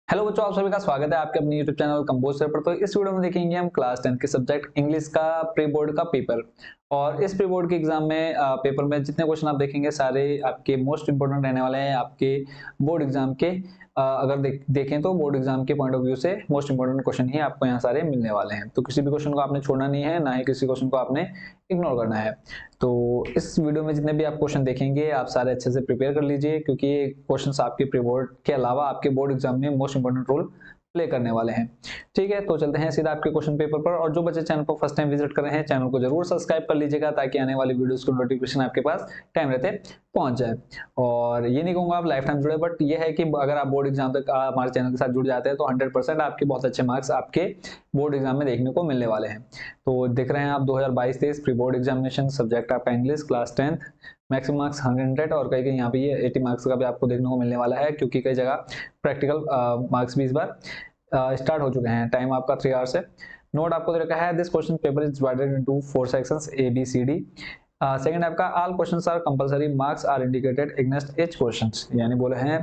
Hello बच्चों, आप सभी का स्वागत है आपके अपने यूट्यूब चैनल कंपोज सर पर। तो इस वीडियो में देखेंगे हम क्लास 10 के सब्जेक्ट इंग्लिश का प्री बोर्ड का पेपर। और इस प्री बोर्ड के एग्जाम में पेपर में जितने क्वेश्चन आप देखेंगे सारे आपके मोस्ट इंपोर्टेंट रहने वाले हैं आपके बोर्ड एग्जाम के। अगर देखें तो बोर्ड एग्जाम के पॉइंट ऑफ व्यू से मोस्ट इंपोर्टेंट क्वेश्चन ही आपको यहाँ सारे मिलने वाले हैं। तो किसी भी क्वेश्चन को आपने छोड़ना नहीं है, ना ही किसी क्वेश्चन को आपने इग्नोर करना है। तो इस वीडियो में जितने भी आप क्वेश्चन देखेंगे आप सारे अच्छे से प्रिपेयर कर लीजिए, क्योंकि ये क्वेश्चंस आपके प्री बोर्ड के अलावा आपके बोर्ड एग्जाम में मोस्ट इंपोर्टेंट रोल प्ले करने वाले हैं। ठीक है, तो चलते हैं सीधा आपके क्वेश्चन पेपर पर। और जो बच्चे चैनल पर फर्स्ट टाइम विजिट कर रहे हैं, चैनल को जरूर सब्सक्राइब कर लीजिएगा, ताकि आने वाली वीडियोस को नोटिफिकेशन आपके पास टाइम रहते पहुंच जाए। और ये नहीं कहूंगा आप लाइफ टाइम जुड़े, बट ये है कि अगर आप बोर्ड एग्जाम तक हमारे चैनल के साथ जुड़ जाते हैं तो 100% आपके बहुत अच्छे मार्क्स आपके बोर्ड एग्जाम में देखने को मिलने वाले हैं। तो देख रहे हैं आप 2022-23 प्री बोर्ड एग्जामिनेशन, सब्जेक्ट आपका इंग्लिश क्लास 10, मैक्सिमम मार्क्स 100 और कहीं कहीं यहाँ पे ये 80 मार्क्स का भी आपको देखने को मिलने वाला है, क्योंकि कई जगह प्रैक्टिकल मार्क्स भी इस बार स्टार्ट हो चुके हैं। टाइम आपका 3 आवर्स है। नोट आपको दे रखा है, this question paper is divided into 4 sections A B C D। Second आपका all questions are compulsory, marks are indicated against each questions. यानी बोले हैं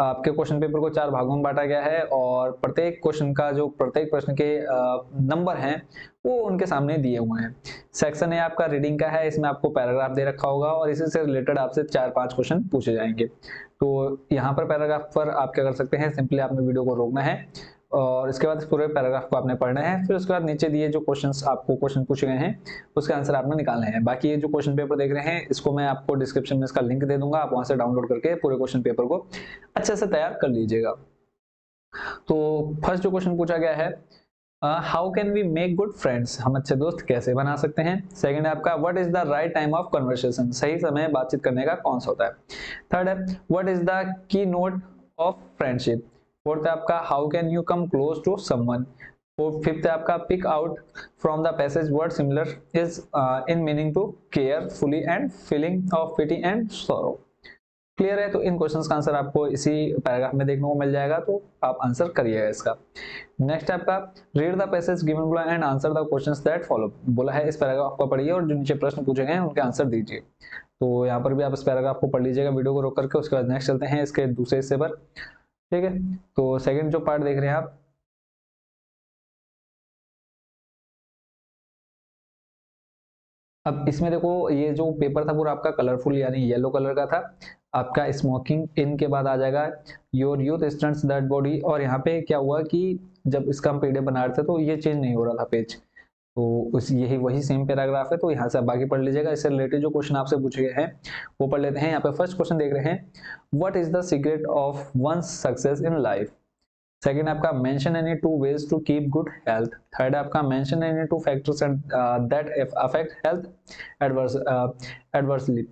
आपके क्वेश्चन पेपर को 4 भागों में बांटा गया है और प्रत्येक क्वेश्चन का जो प्रत्येक प्रश्न के नंबर हैं वो उनके सामने दिए हुए हैं। सेक्शन ए आपका रीडिंग का है, इसमें आपको पैराग्राफ दे रखा होगा और इसी से रिलेटेड आपसे 4-5 क्वेश्चन पूछे जाएंगे। तो यहाँ पर पैराग्राफ पर आप क्या कर सकते हैं, सिंपली आपने वीडियो को रोकना है और इसके बाद इस पूरे पैराग्राफ को आपने पढ़ना है। फिर उसके बाद नीचे दिए जो क्वेश्चंस आपको क्वेश्चन पूछे गए हैं उसके आंसर आपने निकालने हैं। बाकी ये जो क्वेश्चन पेपर देख रहे हैं इसको मैं आपको डिस्क्रिप्शन में इसका लिंक दे दूंगा, आप वहां से डाउनलोड करके पूरे क्वेश्चन पेपर को अच्छे से तैयार कर लीजिएगा। तो फर्स्ट जो क्वेश्चन पूछा गया है, how can we make good friends, हम अच्छे दोस्त कैसे बना सकते हैं। सेकंड है आपका, what is the right time of conversation, सही समय बातचीत करने का कौन सा होता है। थर्ड है, what is the key note of friendship. Fourth है आपका, how can you come close to someone. Fifth है आपका, pick out from the passage word similar is in meaning to care fully and feeling of pity and sorrow. Clear है, तो इन questions का answer आपको इसी paragraph में देखने को मिल जाएगा, तो आप आंसर करिएगा इसका। नेक्स्ट आपका, read the passage given below and answer the questions that follow. बोला है इस पैराग्राफ को पढ़िए और जो नीचे प्रश्न पूछे गए हैं उनके आंसर दीजिए। तो यहाँ पर भी आप इस पैराग्राफ को पढ़ लीजिएगा वीडियो को रोक करके। उसके बाद नेक्स्ट चलते हैं इसके दूसरे हिस्से पर। ठीक है, तो सेकंड जो पार्ट देख रहे हैं आप, अब इसमें देखो ये जो पेपर था पूरा आपका कलरफुल यानी येलो कलर का था। आपका स्मोकिंग इन के बाद आ जाएगा your youth stunts that body. और यहाँ पे क्या हुआ कि जब इसका हम पीडीएफ बना रहे थे तो ये चेंज नहीं हो रहा था पेज, तो उस यही वही सेम पैराग्राफ है। तो यहाँ से आप बाकी पढ़ लीजिएगा। इससे रिलेटेड जो क्वेश्चन आपसे पूछे गए हैं वो पढ़ लेते हैं। यहाँ पे फर्स्ट क्वेश्चन देख रहे हैं, what is the secret of one's success in life. Second आपका, mention any 2 ways to keep good health। Third आपका, mention any 2 factors that affect health adversely।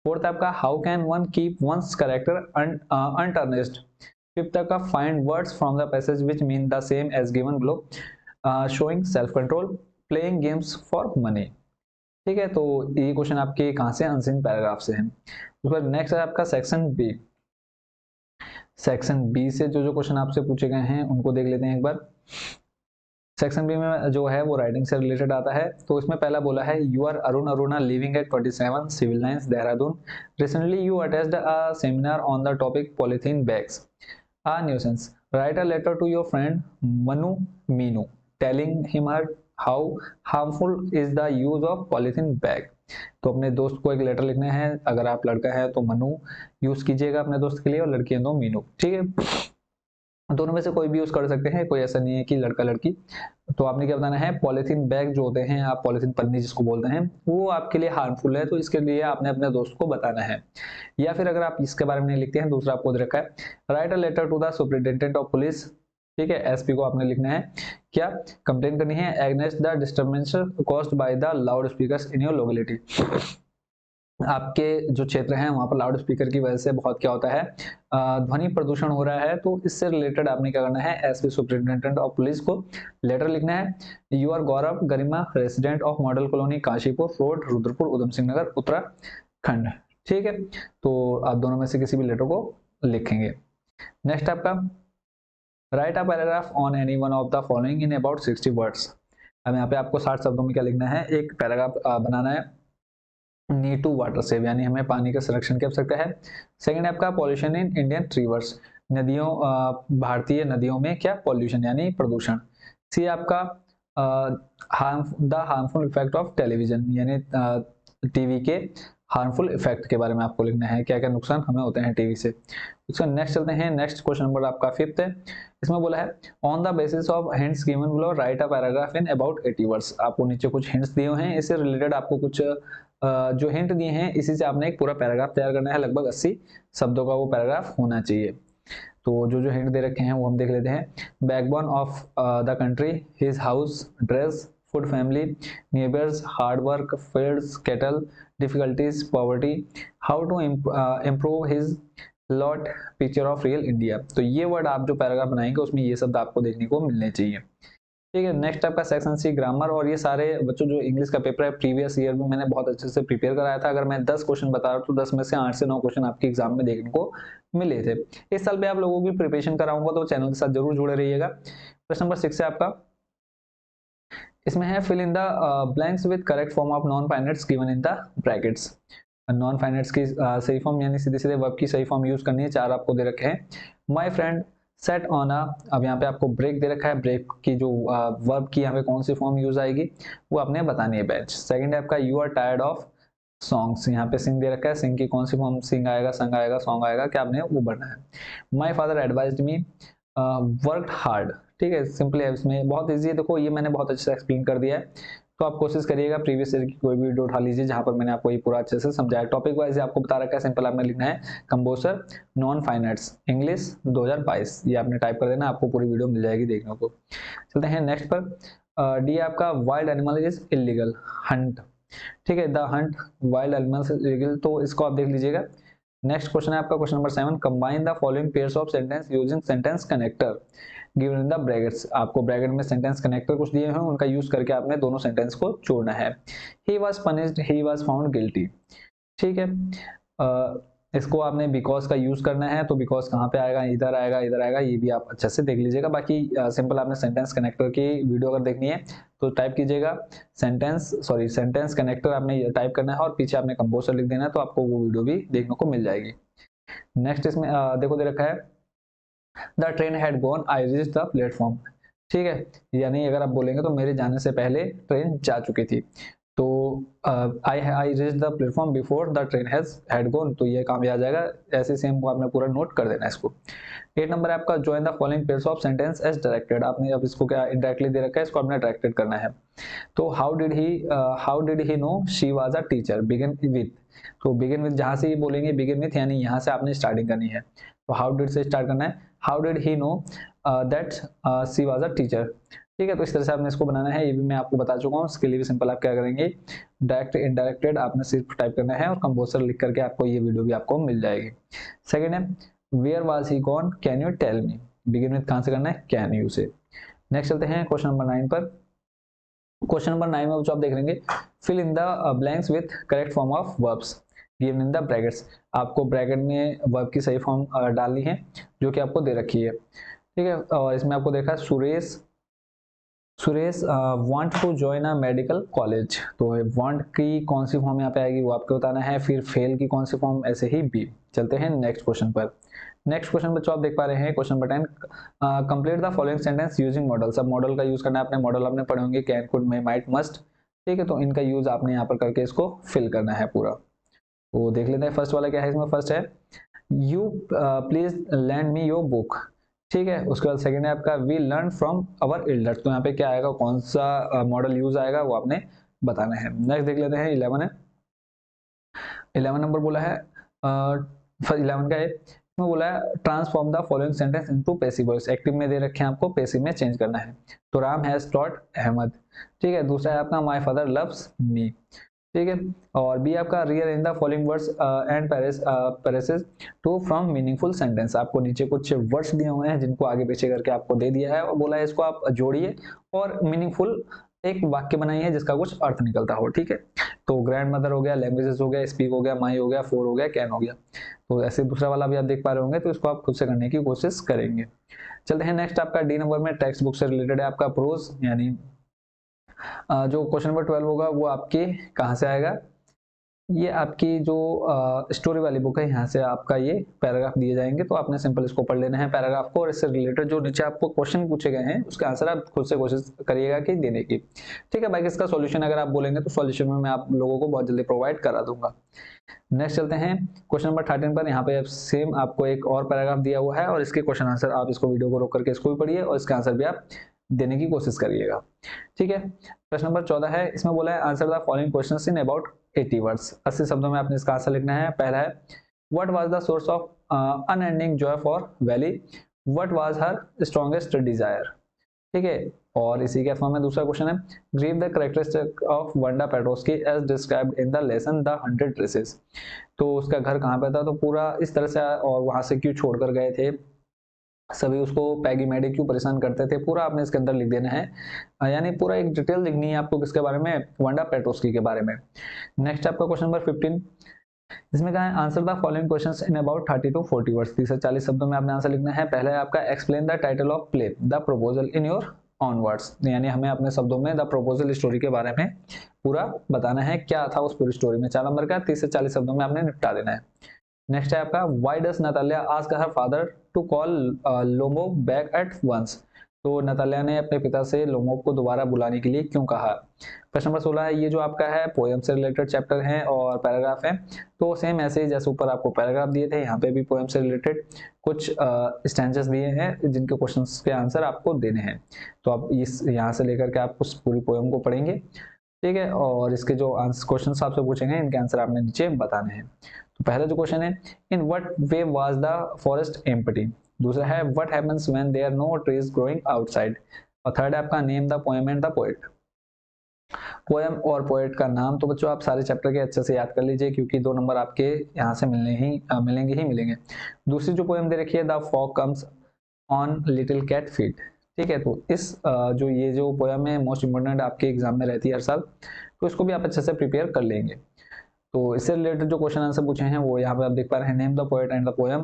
Fourth आपका, how can one keep one's character untarnished. Fifth आपका, find words from the passage which mean the same as given below, showing self control, playing games for money. ठीक है, तो ये question आपके कहाँ से, unseen paragraph से हैं। उसके बाद नेक्स्ट है आपका सेक्शन बी। सेक्शन बी से जो जो क्वेश्चन आपसे पूछे गए हैं उनको देख लेते हैं एक बार। सेक्शन बी में जो है वो राइटिंग से रिलेटेड आता है। तो इसमें पहला बोला है, you are Arun Aruna living at 27 Civil Lines Dehradun. Recently you attended a seminar on the topic polythene bags a nuisance. Write a letter to your friend Manu Meenu telling him her how harmful is the use of polythene bag. तो अपने दोस्त को एक letter लिखना है। अगर आप लड़का है तो मनु यूज कीजिएगा अपने दोस्त के लिए, और लड़की है तो मीनू। ठीक है, दोनों में से कोई भी यूज कर सकते हैं, कोई ऐसा नहीं है कि लड़का लड़की। तो आपने क्या बताना है, पॉलीथीन बैग जो होते हैं, आप पॉलीथीन पन्नी जिसको बोलते हैं, वो आपके लिए हार्मफुल है, तो इसके लिए आपने अपने दोस्त को बताना है। या फिर अगर आप इसके बारे में नहीं लिखते हैं, दूसरा आपको दे रखा है, write a letter to the superintendent of police. ठीक है, एसपी को आपने लिखना है, क्या कंप्लेन करनी है against the disturbance caused by the loud speakers in your locality. आपके जो क्षेत्र हैं वहां पर लाउड स्पीकर की वजह से बहुत क्या होता है, ध्वनि प्रदूषण हो रहा है। तो इससे रिलेटेड आपने क्या करना है, एसपी सुपरिटेंडेंट ऑफ पुलिस को लेटर लिखना है। You are Gaurav Garima resident of model colony Kashipur road Rudrapur Udham Singh Nagar Uttarakhand. ठीक है, तो आप दोनों में से किसी भी लेटर को लिखेंगे। नेक्स्ट आपका, right a paragraph on any one of the following in about 60 words. अब यहाँ पे आपको 60 शब्दों में क्या लिखना है, एक पैराग्राफ बनाना है। नीड टू वाटर सेव यानी हमें पानी के संरक्षण की आवश्यकता है। सेकंड है आपका, पॉल्यूशन इन इंडियन रिवर्स। भारतीय नदियों में क्या पॉल्यूशन यानी प्रदूषण। सी आपका हार्मफुल इफेक्ट ऑफ टेलीविजन यानी टीवी के हार्मफुल इफेक्ट के बारे में आपको लिखना है, क्या क्या नुकसान हमें होते हैं टीवी से। इसका नेक्स्ट चलते हैं, नेक्स्ट क्वेश्चन नंबर आपका 5th है। इसमें बोला है on the basis of hints given below right a paragraph in about 80 words. आपको नीचे कुछ हिंट्स दिए हुए हैं, इससे रिलेटेड आपको कुछ जो हिंट दिए हैं इसी से आपने एक पूरा पैराग्राफ तैयार करना है, लगभग 80 शब्दों का वो पैराग्राफ होना चाहिए। तो जो जो हिंट दे रखे हैं वो हम देख लेते हैं। Backbone of the country, his house, dress, food, family, neighbours, hard work, fields, cattle, difficulties, poverty, how to improve his lot, picture of real India. तो ये वर्ड आप जो पैराग्राफ बनाएंगे उसमें ये शब्द आपको देखने को मिलने चाहिए। ठीक है, नेक्स्ट आपका सेक्शन सी ग्रामर। और ये सारे बच्चों जो इंग्लिश का पेपर है प्रीवियस ईयर में मैंने बहुत अच्छे से प्रिपेयर कराया था। अगर मैं 10 क्वेश्चन बता रहा हूँ तो 10 में से 8 से 9 क्वेश्चन आपके एग्जाम में देखने को मिले थे। इस साल भी आप लोगों की प्रिपरेशन कराऊंगा तो चैनल के साथ जरूर जुड़े रहिएगा। क्वेश्चन नंबर 6 है आपका, इसमें है fill in the blanks with correct form of non finites given in the brackets. Non finites की सही फॉर्म यानी सीधे सीधे वर्ब की सही फॉर्म यूज करनी है। 4 आपको दे रखे हैं। My friend set on a, अब यहाँ पे आपको ब्रेक दे रखा है, ब्रेक की जो वर्ब की यहाँ पे कौन सी फॉर्म यूज आएगी वो आपने बतानी है बेंच। सेकंड है आपका you are tired of songs, यहाँ पे सिंग दे रखा है, सिंग की कौन सी फॉर्म, सिंग आएगा, संग आएगा, सॉन्ग आएगा, क्या आपने वो बढ़ना है। My father advised me worked hard. ठीक है, सिंपली है, इसमें बहुत इजी है। देखो ये मैंने बहुत अच्छे से एक्सप्लेन कर दिया है, तो आप कोशिश करिएगा प्रीवियस ईयर की कोई भी वीडियो उठा लीजिए जहां पर मैंने आपको ये पूरा अच्छे से समझाया। टॉपिक वाइज आपको बता रखा है, सिंपल आपने लिखना है कंपोजर नॉन फाइनाइट्स इंग्लिश 2022, ये आपने टाइप कर देना, आपको पूरी वीडियो मिल जाएगी देखने को। चलते हैं नेक्स्ट पर। डी आपका wild animal is illegal, Hunt. ठीक है, the Hunt wild animals is illegal, तो इसको आप देख लीजिएगा। नेक्स्ट क्वेश्चन है आपका question number 7, combine the following pairs of sentence using sentence connector given in the brackets. आपको ब्रैकेट में सेंटेंस कनेक्टर कुछ दिए हैं, उनका यूज करके आपने दोनों सेंटेंस को जोड़ना है। He was punished, he was found guilty. ठीक है, इसको आपने बिकॉज का यूज करना है, तो बिकॉज कहाँ पे आएगा, इधर आएगा, इधर आएगा, ये भी आप अच्छे से देख लीजिएगा। बाकी सिंपल आपने सेंटेंस कनेक्टर की वीडियो अगर देखनी है तो टाइप कीजिएगा सेंटेंस कनेक्टर आपने टाइप करना है और पीछे आपने कंपोजर लिख देना है, तो आपको वो वीडियो भी देखने को मिल जाएगी। नेक्स्ट इसमें देखो दे रखा है the train had gone, I reached the platform. ठीक है, यानी अगर आप बोलेंगे तो मेरे जाने से पहले ट्रेन जा चुकी थी, तो I reach the platform before the train had gone, तो ये काम आ जाएगा। ऐसे सेम आपने पूरा नोट कर देना है इसको। 8 नंबर है आपका join the following pairs of sentence as directed. आपने अब इसको क्या इनडायरेक्टली दे रखा है, इसको आपने डायरेक्टेड करना है। तो how did he know she was a teacher, begin with. तो बिगिन विथ जहां से ये बोलेंगे बिगिन विथ यानी यहाँ से आपने स्टार्टिंग करनी है, तो हाउ डिड से स्टार्ट करना है। How did he know that she was a teacher. ठीक है, तो इस तरह से आपने इसको बनाना है, ये भी मैं आपको बता चुका हूँ। इसके लिए भी सिंपल आप क्या करेंगे, डायरेक्ट इनडायरेक्टेड आपने सिर्फ टाइप करना है और कंपोजर लिख करके आपको ये वीडियो भी आपको मिल जाएगी। सेकंड है where was he gone, can you tell me. Begin with कहां से करना है, कैन यू से। नेक्स्ट चलते हैं क्वेश्चन नंबर 9 पर। क्वेश्चन नंबर 9 में जो आप देख लेंगे fill in the blanks with correct form of verbs given in the brackets. आपको ब्रैकेट में वर्ब की सही फॉर्म डालनी है जो कि आपको दे रखी है। ठीक है, और इसमें आपको देखा Suresh want to join a medical college, तो वांट की कौन सी फॉर्म यहाँ पे आएगी वो आपको बताना है, फिर फेल की कौन सी फॉर्म, ऐसे ही बी। चलते हैं नेक्स्ट क्वेश्चन पर। नेक्स्ट क्वेश्चन बच्चों आप देख पा रहे हैं question number 10, complete the following sentence using model. सब मॉडल का यूज करना है आपने, मॉडल आपने पढ़े होंगे can, could, may, might, must. ठीक है, तो इनका यूज आपने यहाँ पर करके इसको फिल करना है पूरा। तो देख लेते हैं फर्स्ट वाला क्या है। इसमें फर्स्ट है you please lend me your book. ठीक है, उसके बाद सेकंड है आपका we learn from our elders. तो यहाँ पे क्या आएगा, कौन सा मॉडल यूज आएगा वो आपने बताना है। नेक्स्ट देख लेते हैं 11 है। 11 नंबर बोला है 11 का है, इसमें बोला है transform the following sentence into passive voice. Active में दे रखे हैं आपको, पैसिव में चेंज करना है। तो राम हैज टॉट अहमद। ठीक है, दूसरा है आपका माय फादर लव्स मी। ठीक है, और बी आपका rearrange the following words and phrases to form meaningful sentence. आपको नीचे कुछ वर्ड्स दिए हुए हैं जिनको आगे पीछे करके आपको दे दिया है और बोला है इसको आप जोड़िए और मीनिंगफुल एक वाक्य बनाइए जिसका कुछ अर्थ निकलता हो। ठीक है, तो ग्रैंड मदर हो गया, लैंग्वेजेस हो गया, स्पीक हो गया, माई हो गया, फोर हो गया, कैन हो गया। तो ऐसे दूसरा वाला भी आप देख पा रहे होंगे, तो इसको आप खुद से करने की कोशिश करेंगे। चलते हैं नेक्स्ट आपका डी नंबर में टेक्स्ट बुक से रिलेटेड है आपका प्रोज, यानी जो क्वेश्चन नंबर 12 होगा वो आपके कहाँ से आएगा, ये आपकी जो स्टोरी वाली बुक है, यहाँ से आपका ये पैराग्राफ दिए जाएंगे, तो आपने सिंपल इसको पढ़ लेना है पैराग्राफ को, और इससे रिलेटेड जो नीचे आपको क्वेश्चन पूछे गए हैं उसका आंसर आप खुद से कोशिश करिएगा कि देने की। ठीक है, बाकी इसका सॉल्यूशन अगर आप बोलेंगे तो सॉल्यूशन में मैं आप लोगों को बहुत जल्दी प्रोवाइड करा दूंगा। नेक्स्ट चलते हैं क्वेश्चन नंबर 13 पर। यहाँ पे सेम आपको एक और पैराग्राफ दिया हुआ है, और इसके क्वेश्चन आंसर आप इसको वीडियो को रोक करके इसको भी पढ़िए, और इसका आंसर भी आप देने की कोशिश करिएगा। ठीक है, प्रश्न नंबर 14 है, इसमें बोला है answer the following questions in about 80 words. 80 शब्दों में आपने इसका आंसर लिखना है। पहला है what was the source of unending joy for Valli, what was her strongest desire. ठीक है, और इसी के अथवा में दूसरा क्वेश्चन है give the characteristic of Wanda Petrowski as described in the lesson the 100 dresses. तो उसका घर कहाँ पे था, तो पूरा इस तरह से, और वहां से क्यों छोड़कर गए थे, सभी उसको पैगी मैडी क्यों परेशान करते थे, पूरा आपने इसके अंदर लिख देना है। यानी पूरा एक डिटेल लिखनी है आपको किसके बारे में, वंडा पेट्रोस्की के बारे में। नेक्स्ट आपका क्वेश्चन नंबर 15, इसमें कहा है answer the following questions in about 30 to 40 words. 30 से 40 शब्दों में आपने आंसर लिखना है। पहला है आपका explain the title of play the proposal in your on words, यानी हमें अपने शब्दों में द प्रपोजल स्टोरी के बारे में पूरा बताना है, क्या था उस पूरी स्टोरी में। 4 नंबर का 30 से 40 शब्दों में आपने निपटा देना है। नेक्स्ट है आपका why does Natalia ask her father to call Lomov back at once. तो नतालिया ने अपने पिता से लोमोव को दोबारा बुलाने के लिए क्यों कहा। प्रश्न नंबर 16 है, ये जो आपका है पोएम से रिलेटेड चैप्टर है और पैराग्राफ है, तो सेम ऐसे ही जैसे ऊपर आपको पैराग्राफ दिए थे, यहाँ पे भी पोएम से रिलेटेड कुछ स्टैंजेस दिए हैं जिनके क्वेश्चंस के आंसर आपको देने हैं। तो आप इस यहाँ से लेकर के आप उस पूरी पोएम को पढ़ेंगे। ठीक है, और इसके जो आंसर क्वेश्चन आपसे पूछेंगे इनके आंसर आपने नीचे बताने हैं। तो पहला जो क्वेश्चन है in what way was the forest empty. दूसरा है what happens when there are no trees growing outside. और थर्ड है आपका name the poem and the poet. Poem और पोएट का नाम तो बच्चों आप सारे चैप्टर के अच्छे से याद कर लीजिए, क्योंकि 2 नंबर आपके यहाँ से मिलेंगे। दूसरी जो पोएम दे रखी है the fog comes on little cat feet. ठीक है, तो इस जो ये जो पोएम है मोस्ट इंपोर्टेंट आपके एग्जाम में रहती है हर साल, तो इसको भी आप अच्छे से प्रिपेयर कर लेंगे। तो इससे रिलेटेड जो क्वेश्चन आंसर पूछे हैं वो यहाँ पे आप देख पा रहे हैं। Name the poet and the poem,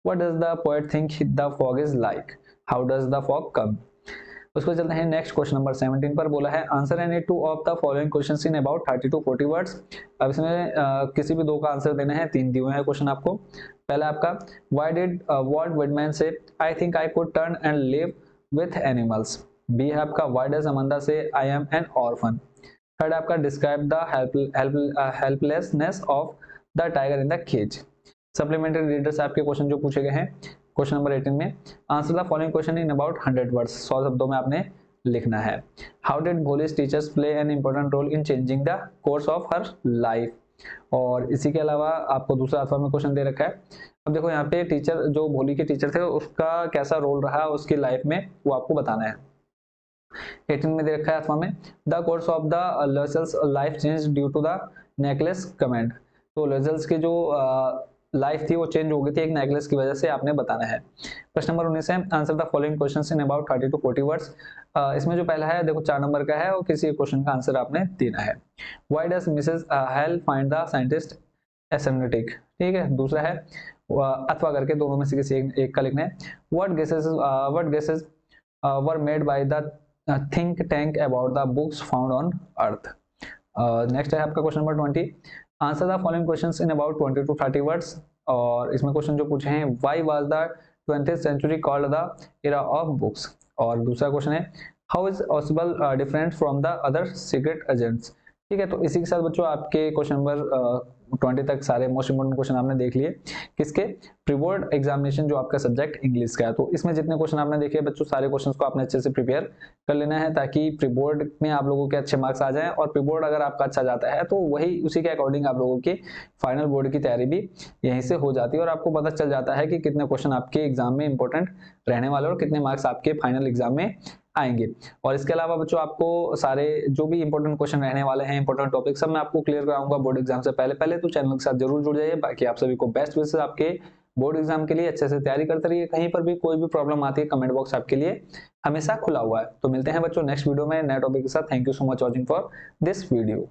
what does the poet think the fog is like, how does the fog come. उसको चलते हैं नेक्स्ट क्वेश्चन नंबर 17 पर। बोला है answer any two of the following questions in about 30 to 40 words. अब इसमें किसी भी 2 का आंसर देना है। 3 दिए हुए हैं क्वेश्चन आपको। पहला आपका why did Walt Whitman say I think I could turn and live with animals. B है आपका why does Amanda say I am an orphan. Third आपका describe the helplessness of the tiger in the cage. Supplementary readers आपके question जो पूछे गए हैं question number 18 में answer the following question in about 100 words. 100 शब्दों में आपने लिखना है। How did Bholi's teachers play an important role in changing the course of her life. और इसी के अलावा आपको दूसरा अथवा में क्वेश्चन दे रखा है। अब देखो यहाँ पे टीचर जो भोली के टीचर थे उसका कैसा रोल रहा उसकी लाइफ में, वो आपको बताना है। 18 में दे रखा है अथवा में the course of the Loisels life change due to the necklace comment. तो लर्सल्स की जो लाइफ थी वो चेंज हो गई थी एक नेकलेस की वजह से, आपने बताना है। प्रश्न नंबर 19 है answer the following questions in about 30 to 40 words. इसमें जो पहला है देखो 4 नंबर का है और किसी क्वेश्चन का आंसर आपने देना है। Why does Mrs hello find the scientist aseptic. ठीक है, दूसरा है अथवा करके दोनों में से किसी एक का लिखना है। What guesses were made by the think tank about the books found on earth. Next है आपका question number 20 answer the following questions in about 20 to 30 words. और इसमें क्वेश्चन जो पूछे हैं why was the 20th century called the era of books। और दूसरा question है how is possible different from the other secret agents. ठीक है, तो इसी के साथ बच्चों आपके क्वेश्चन नंबर 20 तक सारे मोस्ट इंपोर्टेंट क्वेश्चन आपने देख लिए किसके, प्री बोर्ड एग्जामिनेशन जो आपका सब्जेक्ट इंग्लिश का है। तो इसमें जितने क्वेश्चन आपने देखे बच्चों सारे क्वेश्चंस को आपने अच्छे से प्रिपेयर कर लेना है, ताकि प्री बोर्ड में आप लोगों के अच्छे मार्क्स आ जाएं, और प्री बोर्ड अगर आपका अच्छा जाता है तो वही उसी के अकॉर्डिंग आप लोगों की फाइनल बोर्ड की तैयारी भी यहीं से हो जाती है, और आपको पता चल जाता है कि कितने क्वेश्चन आपके एग्जाम में इंपॉर्टेंट रहने वाले और कितने मार्क्स आपके फाइनल एग्जाम में आएंगे। और इसके अलावा बच्चों आपको सारे जो भी इंपॉर्टेंट क्वेश्चन रहने वाले हैं, इंपॉर्टेंट टॉपिक सब मैं आपको क्लियर कराऊंगा बोर्ड एग्जाम से पहले तो चैनल के साथ जरूर जुड़ जाइए। बाकी आप सभी को बेस्ट विशेस आपके बोर्ड एग्जाम के लिए, अच्छे से तैयारी करते रहिए। कहीं पर भी कोई भी प्रॉब्लम आती है कमेंट बॉक्स आपके लिए हमेशा खुला हुआ है। तो मिलते हैं बच्चों नेक्स्ट वीडियो में नए टॉपिक के साथ। Thank you so much watching for this video.